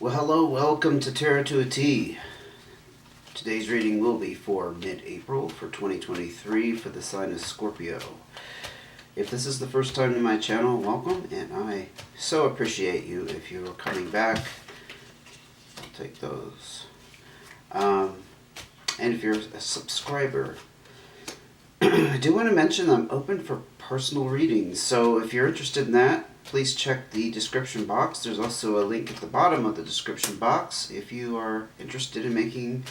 Well, hello, welcome to Terra to a T. Today's reading will be for mid-April for 2023 for the sign of Scorpio. If this is the first time to my channel, welcome, and I so appreciate you if you are coming back. I'll take those. And if you're a subscriber, I do want to mention I'm open for personal readings, so if you're interested in that, please check the description box. There's also a link at the bottom of the description box if you are interested in making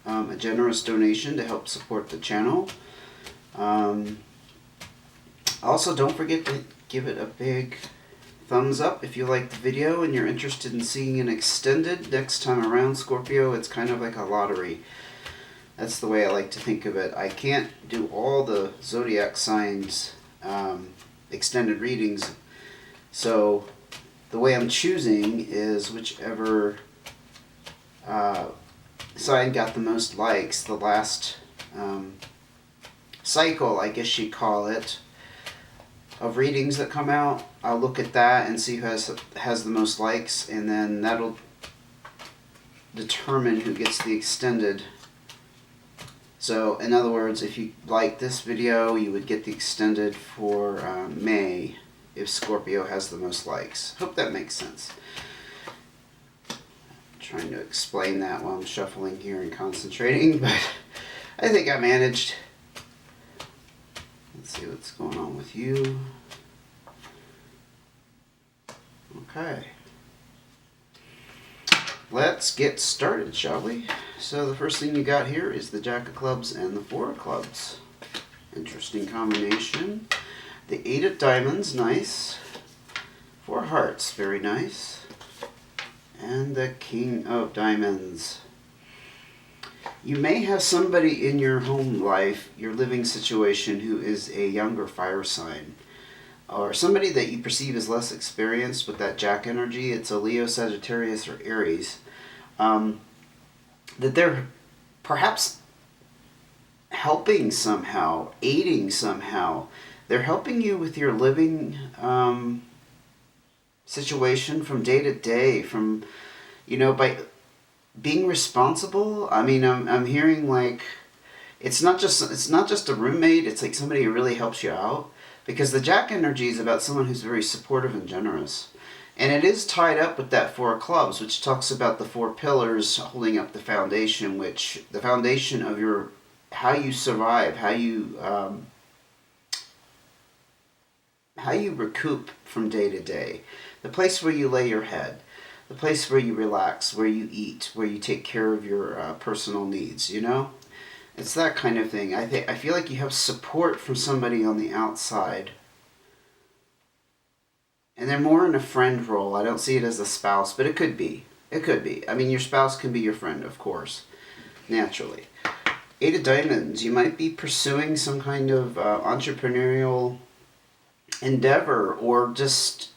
a generous donation to help support the channel. Also, don't forget to give it a big thumbs up if you like the video and you're interested in seeing an extended next time around, Scorpio. It's kind of like a lottery. That's the way I like to think of it. I can't do all the zodiac signs extended readings, so the way I'm choosing is whichever sign got the most likes. The last cycle, I guess you'd call it, of readings that come out, I'll look at that and see who has the most likes, and then that'll determine who gets the extended. So, in other words, if you like this video, you would get the extended for May if Scorpio has the most likes. Hope that makes sense. I'm trying to explain that while I'm shuffling here and concentrating, but I think I managed. Let's see what's going on with you. Okay. Let's get started, shall we? So the first thing you got here is the Jack of Clubs and the Four of Clubs. Interesting combination. The Eight of Diamonds, nice. Four of Hearts, very nice. And the King of Diamonds. You may have somebody in your home life, your living situation, who is a younger fire sign, or somebody that you perceive as less experienced with that Jack energy. It's a Leo, Sagittarius, or Aries. That they're perhaps helping somehow, aiding somehow. They're helping you with your living situation from day to day, from, by being responsible. I mean, I'm hearing like it's not just a roommate. It's like somebody who really helps you out, because the Jack energy is about someone who's very supportive and generous. And it is tied up with that Four of Clubs, which talks about the four pillars holding up the foundation, which the foundation of how you survive, how you recoup from day to day, the place where you lay your head, the place where you relax, where you eat, where you take care of your personal needs. It's that kind of thing. I feel like you have support from somebody on the outside. And they're more in a friend role. I don't see it as a spouse, but it could be. It could be. I mean, your spouse can be your friend, of course, naturally. Eight of Diamonds. You might be pursuing some kind of entrepreneurial endeavor, or just,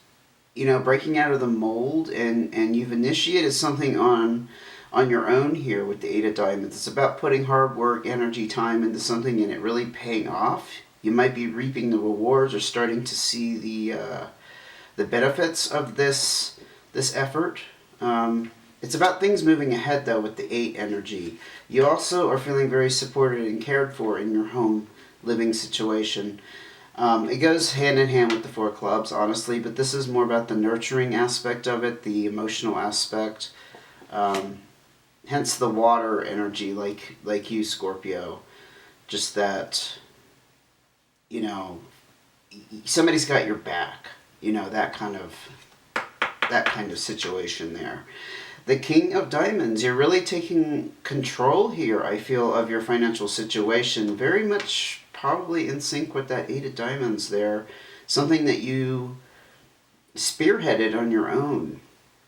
breaking out of the mold, and you've initiated something on your own here with the Eight of Diamonds. It's about putting hard work, energy, time into something and it really paying off. You might be reaping the rewards or starting to see the benefits of this effort. It's about things moving ahead, though, with the 8 energy. You also are feeling very supported and cared for in your home living situation. It goes hand in hand with the Four of Clubs, honestly, but this is more about the nurturing aspect of it, the emotional aspect. Hence the water energy, like you, Scorpio. Just that, somebody's got your back. That kind of situation there. The King of Diamonds, you're really taking control here, I feel, of your financial situation. Very much probably in sync with that Eight of Diamonds there. Something that you spearheaded on your own.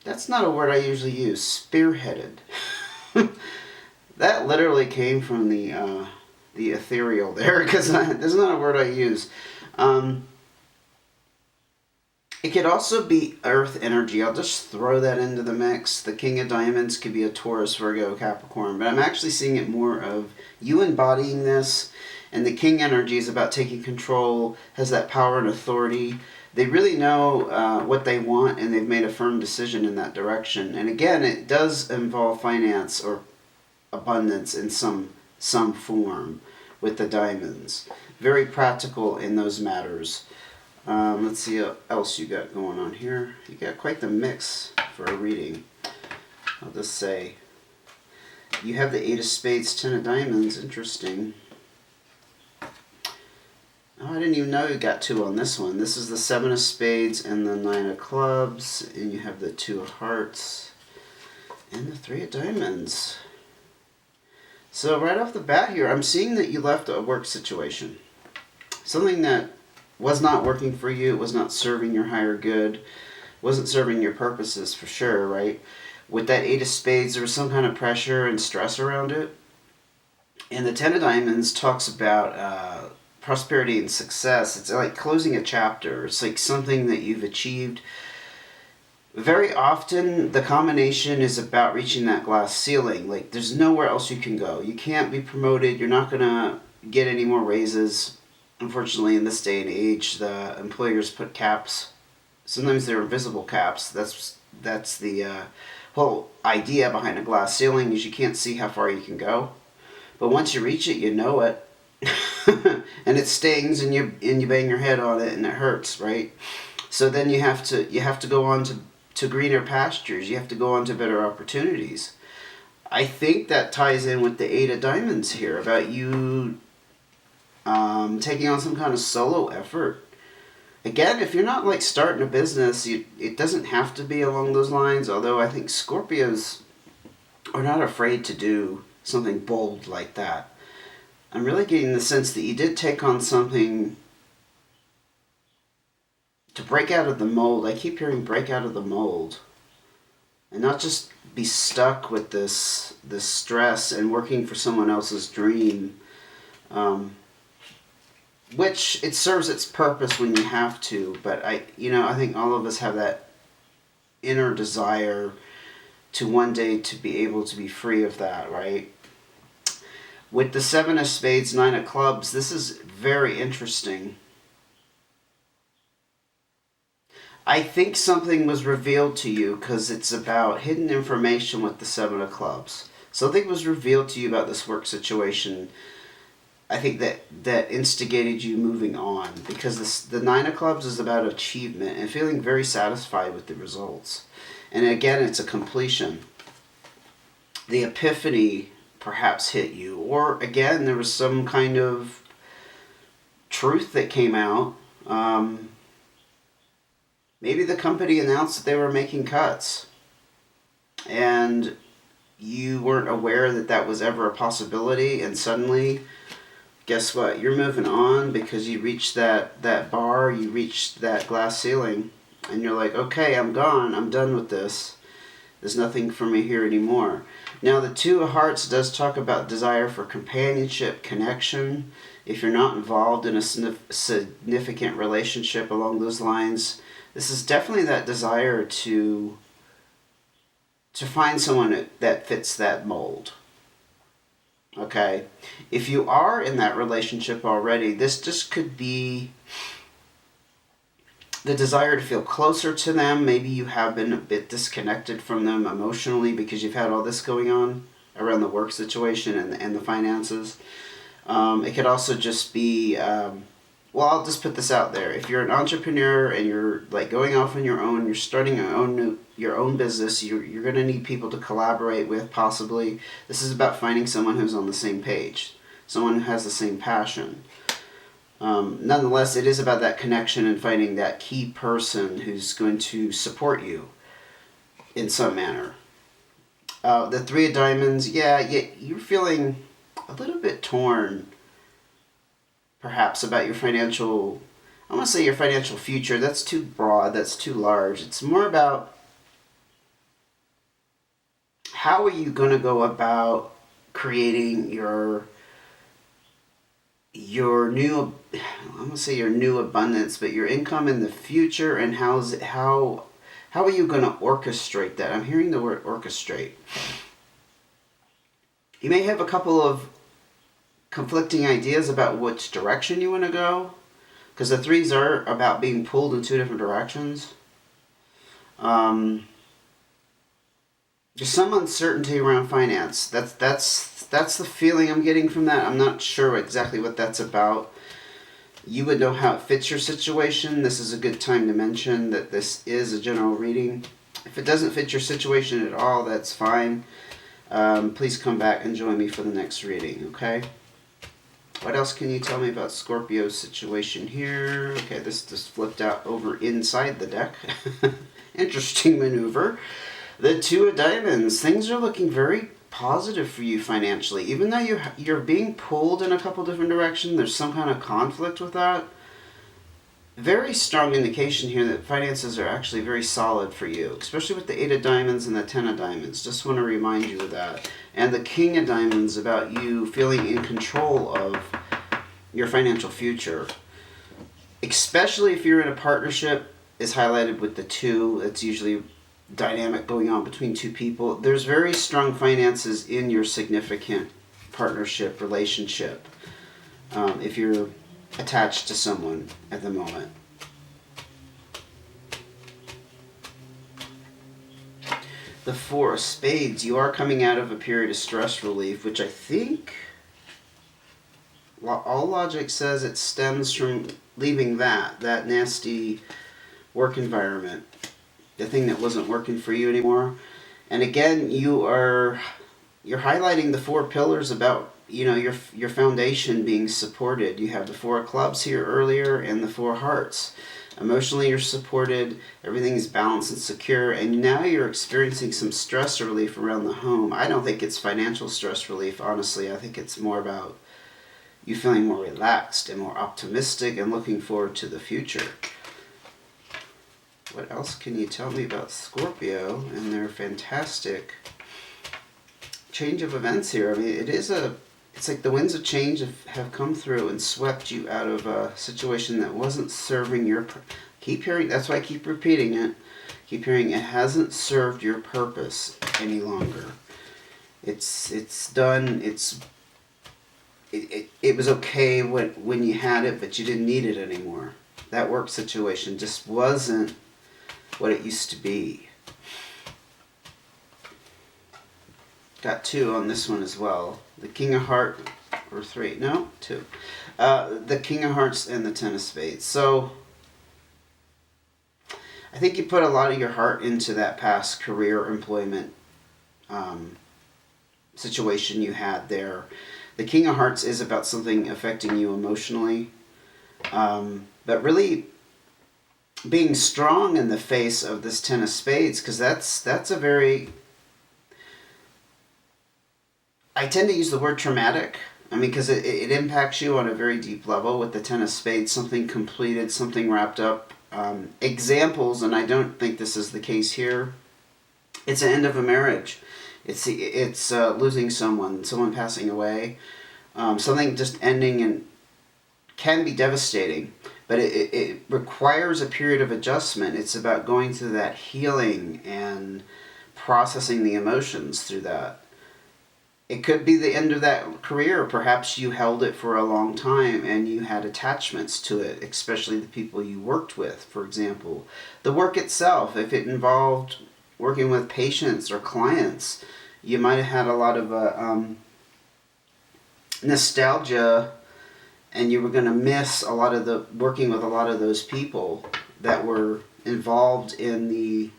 That's not a word I usually use, spearheaded. That literally came from the ethereal there, because that's not a word I use. It could also be earth energy. I'll just throw that into the mix. The King of Diamonds could be a Taurus, Virgo, Capricorn. But I'm actually seeing it more of you embodying this. And the King energy is about taking control, has that power and authority They really know what they want, and they've made a firm decision in that direction. And again, it does involve finance or abundance in some form with the diamonds. Very practical in those matters. Let's see what else you got going on here. You got quite the mix for a reading. I'll just say you have the 8 of spades, 10 of diamonds. Interesting. Oh, I didn't even know you got 2 on this one. This is the 7 of spades and the 9 of clubs, and you have the 2 of hearts and the 3 of diamonds. So right off the bat here, I'm seeing that you left a work situation. Something that was not working for you, was not serving your higher good, wasn't serving your purposes for sure, right? With that 8 of spades, there was some kind of pressure and stress around it. And the 10 of diamonds talks about prosperity and success. It's like closing a chapter. It's like something that you've achieved. Very often, the combination is about reaching that glass ceiling. Like, there's nowhere else you can go. You can't be promoted. You're not going to get any more raises. Unfortunately, in this day and age, the employers put caps. Sometimes they're invisible caps. That's the whole idea behind a glass ceiling, is you can't see how far you can go. But once you reach it, you know it. And it stings, and you bang your head on it, and it hurts, right? So then you have to go on to greener pastures. You have to go on to better opportunities. I think that ties in with the 8 of diamonds here, about you taking on some kind of solo effort. Again, if you're not like starting a business, it doesn't have to be along those lines, although I think Scorpios are not afraid to do something bold like that. I'm really getting the sense that you did take on something to break out of the mold. I keep hearing break out of the mold. And not just be stuck with this stress and working for someone else's dream. Which it serves its purpose when you have to, but I think all of us have that inner desire to one day to be able to be free of that, right? With the 7 of spades, 9 of clubs, this is very interesting. I think something was revealed to you, because it's about hidden information with the 7 of clubs. Something was revealed to you about this work situation. I think that instigated you moving on, because the 9 of clubs is about achievement and feeling very satisfied with the results. And again, it's a completion. The epiphany perhaps hit you, or again, there was some kind of truth that came out. Maybe the company announced that they were making cuts, and you weren't aware that that was ever a possibility, and suddenly, guess what? You're moving on because you reached that bar, you reached that glass ceiling, and you're like, okay, I'm gone, I'm done with this. There's nothing for me here anymore. Now, the 2 of hearts does talk about desire for companionship, connection. If you're not involved in a significant relationship along those lines, this is definitely that desire to find someone that fits that mold. Okay? If you are in that relationship already, this just could be the desire to feel closer to them. Maybe you have been a bit disconnected from them emotionally because you've had all this going on around the work situation and the finances. It could also just be, well, I'll just put this out there. If you're an entrepreneur and you're like going off on your own, you're starting your own business, you're going to need people to collaborate with, possibly. This is about finding someone who's on the same page, someone who has the same passion. Nonetheless, it is about that connection and finding that key person who's going to support you in some manner. The 3 of diamonds, you're feeling a little bit torn, perhaps, about your financial, I want to say your financial future. That's too broad, that's too large. It's more about how are you going to go about creating your new, I'm going to say your new abundance, but your income in the future, and how are you going to orchestrate that? I'm hearing the word orchestrate. You may have a couple of conflicting ideas about which direction you want to go. because the threes are about being pulled in two different directions. There's some uncertainty around finance. That's the feeling I'm getting from that. I'm not sure exactly what that's about. You would know how it fits your situation. This is a good time to mention that this is a general reading. If it doesn't fit your situation at all, that's fine. Please come back and join me for the next reading, okay? What else can you tell me about Scorpio's situation here? Okay, this just flipped out over inside the deck. Interesting maneuver. The Two of Diamonds. Things are looking very positive for you financially. Even though you're being pulled in a couple different directions, there's some kind of conflict with that. Very strong indication here that finances are actually very solid for you, especially with the Eight of Diamonds and the Ten of Diamonds. Just want to remind you of that. And the King of Diamonds, about you feeling in control of your financial future. Especially if you're in a partnership, is highlighted with the two. It's usually dynamic going on between two people. There's very strong finances in your significant partnership relationship. If you're attached to someone at the moment. The Four of Spades. You are coming out of a period of stress relief, which I think all logic says it stems from leaving that nasty work environment, the thing that wasn't working for you anymore. And again, you're highlighting the four pillars about, you know, your foundation being supported. You have the Four of Clubs here earlier and the Four of Hearts. Emotionally, you're supported. Everything is balanced and secure. And now you're experiencing some stress relief around the home. I don't think it's financial stress relief, honestly. I think it's more about you feeling more relaxed and more optimistic and looking forward to the future. What else can you tell me about Scorpio and their fantastic change of events here? I mean, it's like the winds of change have come through and swept you out of a situation that wasn't serving your... Keep hearing, that's why I keep repeating it. Keep hearing it hasn't served your purpose any longer. It's done. It was okay when you had it, but you didn't need it anymore. That work situation just wasn't what it used to be. Got two on this one as well. The King of Hearts, or three, no, two. The King of Hearts and the Ten of Spades. So, I think you put a lot of your heart into that past career employment situation you had there. The King of Hearts is about something affecting you emotionally. But really being strong in the face of this Ten of Spades, because that's a very... I tend to use the word traumatic. I mean, because it impacts you on a very deep level with the Ten of Spades, something completed, something wrapped up. Examples, and I don't think this is the case here, it's an end of a marriage. It's losing someone passing away. Something just ending and can be devastating. But it requires a period of adjustment. It's about going through that healing and processing the emotions through that. It could be the end of that career. Perhaps you held it for a long time and you had attachments to it, especially the people you worked with, for example. The work itself, if it involved working with patients or clients, you might have had a lot of nostalgia, and you were going to miss a lot of the working with a lot of those people that were involved in the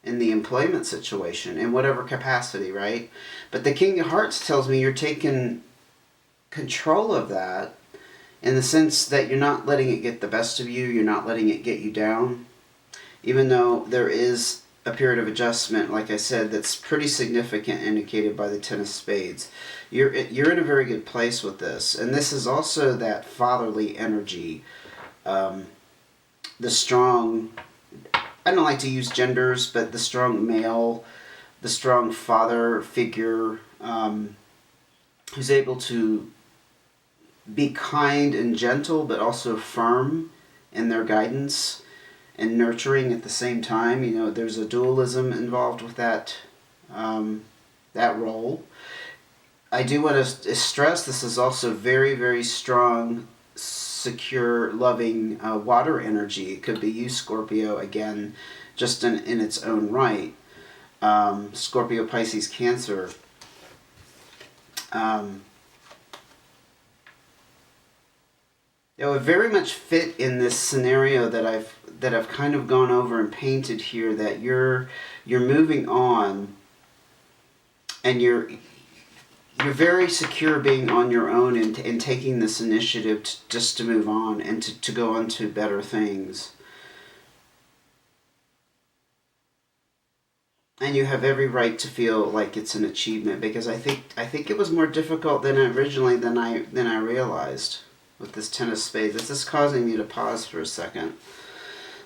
employment situation in whatever capacity, right? But the King of Hearts tells me you're taking control of that in the sense that you're not letting it get the best of you, you're not letting it get you down, even though there is a period of adjustment, like I said, that's pretty significant, indicated by the Ten of Spades. You're in a very good place with this. And this is also that fatherly energy. The strong, I don't like to use genders, but the strong male, the strong father figure, who's able to be kind and gentle, but also firm in their guidance and nurturing at the same time. You know, there's a dualism involved with that role. I do want to stress this is also very, very strong secure, loving water energy. It could be you, Scorpio, again, just in its own right. Scorpio, Pisces, Cancer. It would very much fit in this scenario that I've kind of gone over and painted here. That you're moving on, and you're very secure being on your own and taking this initiative just to move on and to go on to better things. And you have every right to feel like it's an achievement, because I think it was more difficult than I realized with this Ten of Spades. This is causing me to pause for a second.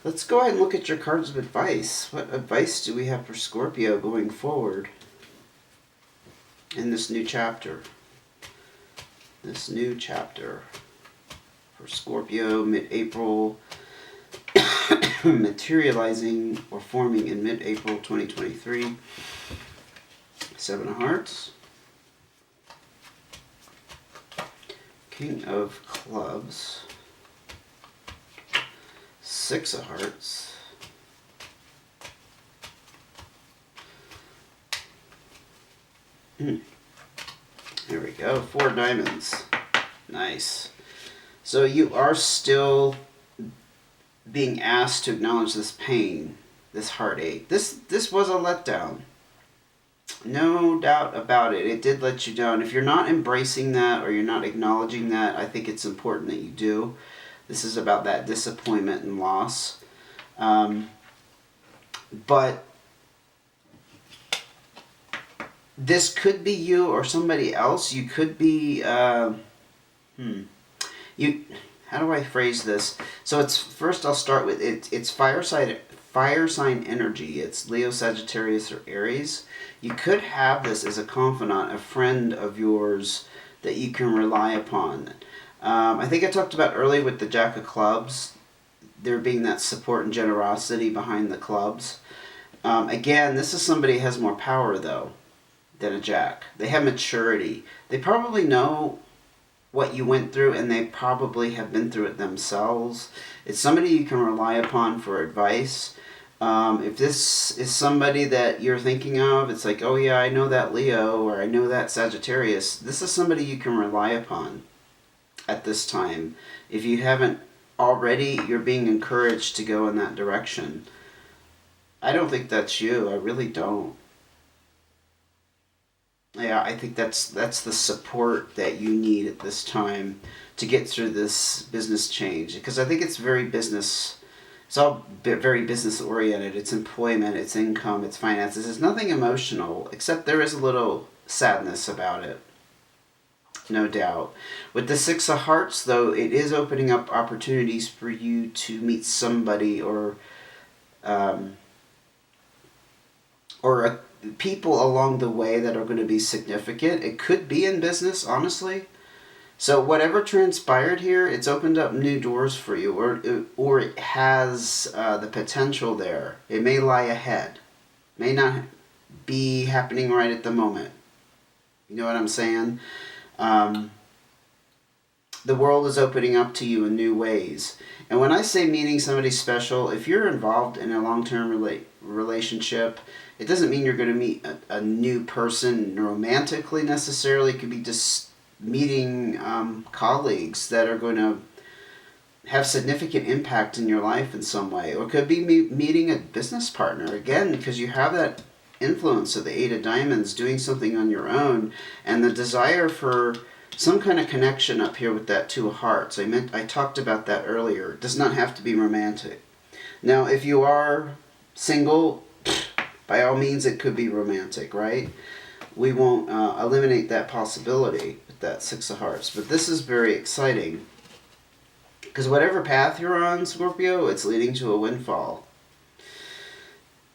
Let's go ahead and look at your cards of advice. What advice do we have for Scorpio going forward in this new chapter? This new chapter for Scorpio, mid-April, materializing or forming in mid-April 2023. Seven of Hearts. King of Clubs. Six of Hearts. Here we go. Four of Diamonds. Nice. So you are still being asked to acknowledge this pain, this heartache. This was a letdown. No doubt about it. It did let you down. If you're not embracing that or you're not acknowledging that, I think it's important that you do. This is about that disappointment and loss. But this could be you or somebody else. You could be... How do I phrase this? So it's first I'll start with it's fire sign energy. It's Leo, Sagittarius, or Aries. You could have this as a confidant, a friend of yours that you can rely upon. I think I talked about earlier with the Jack of Clubs, there being that support and generosity behind the clubs. Again, this is somebody who has more power though than a Jack. They have maturity. They probably know what you went through, and they probably have been through it themselves. It's somebody you can rely upon for advice. If this is somebody that you're thinking of, it's like, oh yeah, I know that Leo, or I know that Sagittarius. This is somebody you can rely upon at this time. If you haven't already, you're being encouraged to go in that direction. I don't think that's you. I really don't. Yeah, I think that's the support that you need at this time to get through this business change. Because I think it's very business. It's all very business oriented. It's employment, it's income, it's finances. It's nothing emotional, except there is a little sadness about it. No doubt. With the Six of Hearts, though, it is opening up opportunities for you to meet somebody or people along the way that are going to be significant. It could be in business, honestly. So whatever transpired here, it's opened up new doors for you, or it has the potential there. It may lie ahead. May not be happening right at the moment. You know what I'm saying? The world is opening up to you in new ways. And when I say meeting somebody special, if you're involved in a long-term relationship, it doesn't mean you're going to meet a new person romantically necessarily. It could be just meeting colleagues that are going to have significant impact in your life in some way. Or it could be meeting a business partner, again, because you have that influence of the Eight of Diamonds, doing something on your own, and the desire for some kind of connection up here with that Two of Hearts. I talked about that earlier. It does not have to be romantic. Now, if you are single, by all means, it could be romantic, right? We won't eliminate that possibility with that Six of Hearts. But this is very exciting. Because whatever path you're on, Scorpio, it's leading to a windfall.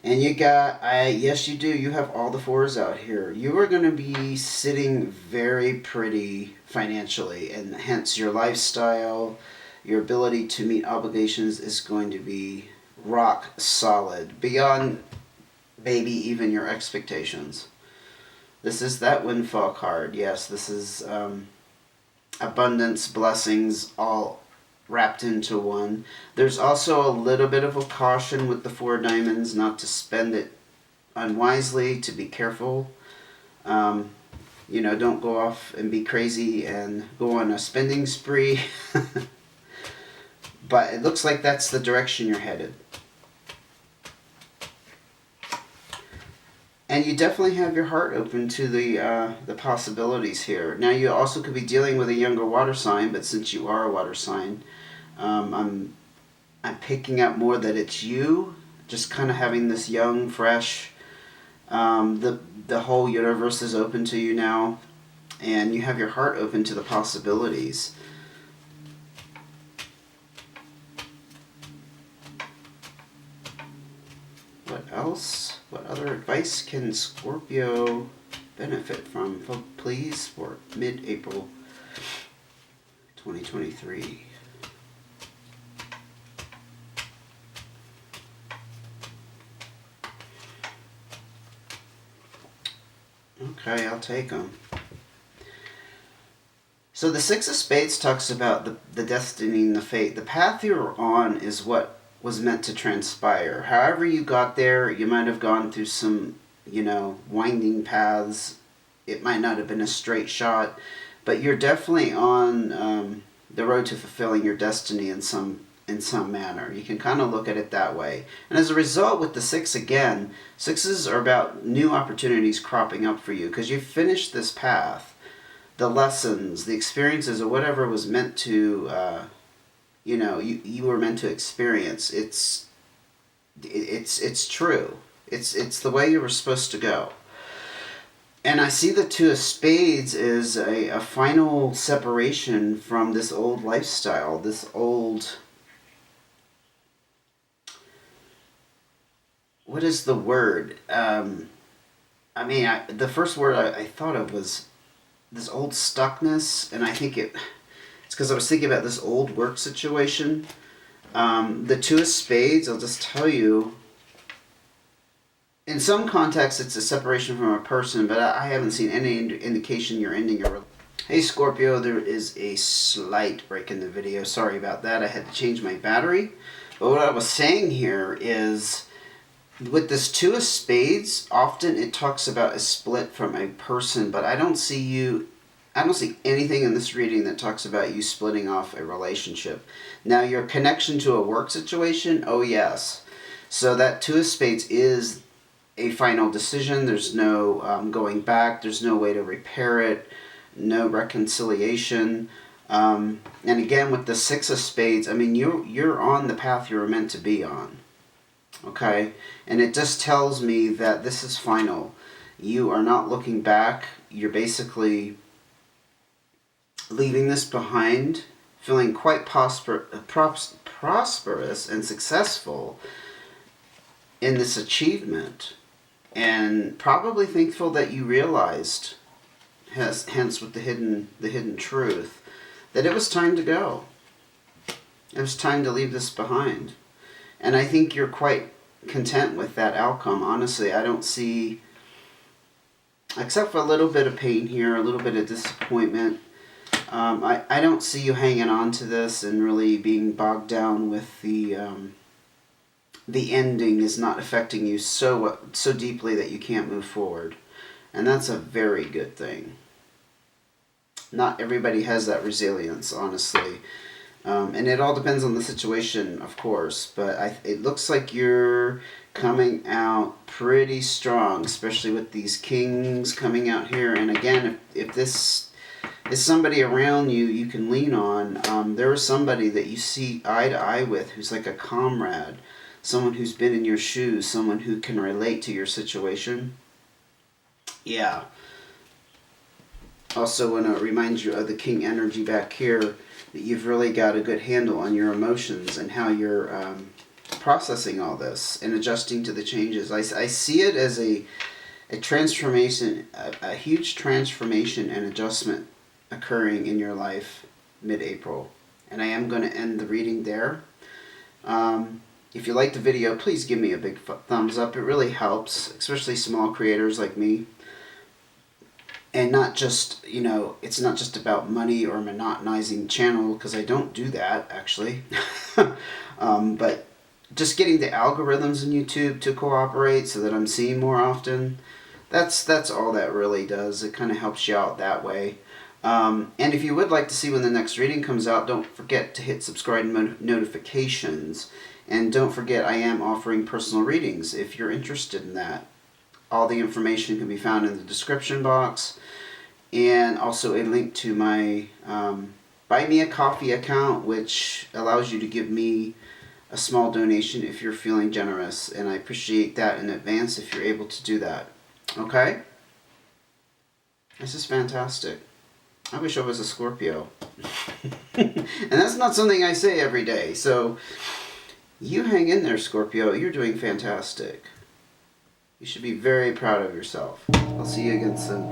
And you got, yes you do, you have all the fours out here. You are going to be sitting very pretty financially, and hence your lifestyle, your ability to meet obligations is going to be rock solid, beyond maybe even your expectations. This is that windfall card. Yes, this is abundance, blessings, all wrapped into one. There's also a little bit of a caution with the Four of Diamonds, not to spend it unwisely, to be careful. You know, don't go off and be crazy and go on a spending spree. But it looks like that's the direction you're headed. And you definitely have your heart open to the possibilities here. Now, you also could be dealing with a younger water sign, but since you are a water sign, I'm picking up more that it's you, just kind of having this young, fresh. The whole universe is open to you now, and you have your heart open to the possibilities. What else? What other advice can Scorpio benefit from, please, for mid-April 2023? Okay, I'll take them. So the Six of Spades talks about the destiny and the fate. The path you're on is what was meant to transpire. However you got there, you might have gone through some, you know, winding paths. It might not have been a straight shot, but you're definitely on the road to fulfilling your destiny in some manner. You can kind of look at it that way. And as a result, with the six again, sixes are about new opportunities cropping up for you because you've finished this path. The lessons, the experiences, or whatever was meant to, you were meant to experience. It's true. It's the way you were supposed to go. And I see the Two of Spades as a final separation from this old lifestyle, this old... What is the word? The first word I thought of was this old stuckness, and I think it's because I was thinking about this old work situation. The Two of Spades, I'll just tell you, in some contexts it's a separation from a person, but I haven't seen any indication you're ending your... Hey Scorpio, there is a slight break in the video. Sorry about that. I had to change my battery. But what I was saying here is, with this Two of Spades, often it talks about a split from a person, but I don't see anything in this reading that talks about you splitting off a relationship. Now, your connection to a work situation, oh yes. So that Two of Spades is a final decision. There's no going back. There's no way to repair it. No reconciliation. And again, with the Six of Spades, I mean, you're on the path you were meant to be on. Okay? And it just tells me that this is final. You are not looking back. You're basically leaving this behind, feeling quite prosperous and successful in this achievement, and probably thankful that you realized, hence with the hidden truth, that it was time to go. It was time to leave this behind. And I think you're quite content with that outcome. Honestly, I don't see, except for a little bit of pain here, a little bit of disappointment, I don't see you hanging on to this and really being bogged down with the ending is not affecting you so deeply that you can't move forward. And that's a very good thing. Not everybody has that resilience, honestly. And it all depends on the situation, of course, but it looks like you're coming out pretty strong, especially with these kings coming out here. And again, if this is somebody around you you can lean on, there is somebody that you see eye to eye with who's like a comrade, someone who's been in your shoes, someone who can relate to your situation. Yeah. Also want to remind you of the king energy back here, that you've really got a good handle on your emotions and how you're processing all this and adjusting to the changes. I see it as a transformation, a huge transformation and adjustment occurring in your life mid-April. And I am going to end the reading there. If you liked the video, please give me a big thumbs up. It really helps, especially small creators like me. And not just, it's not just about money or monotonizing the channel, because I don't do that, actually. But just getting the algorithms in YouTube to cooperate so that I'm seen more often. That's all that really does. It kind of helps you out that way. And if you would like to see when the next reading comes out, don't forget to hit subscribe and notifications. And don't forget, I am offering personal readings if you're interested in that. All the information can be found in the description box, and also a link to my Buy Me a Coffee account, which allows you to give me a small donation if you're feeling generous, and I appreciate that in advance if you're able to do that. Okay? This is fantastic. I wish I was a Scorpio. And that's not something I say every day, so you hang in there, Scorpio. You're doing fantastic. You should be very proud of yourself. I'll see you again soon.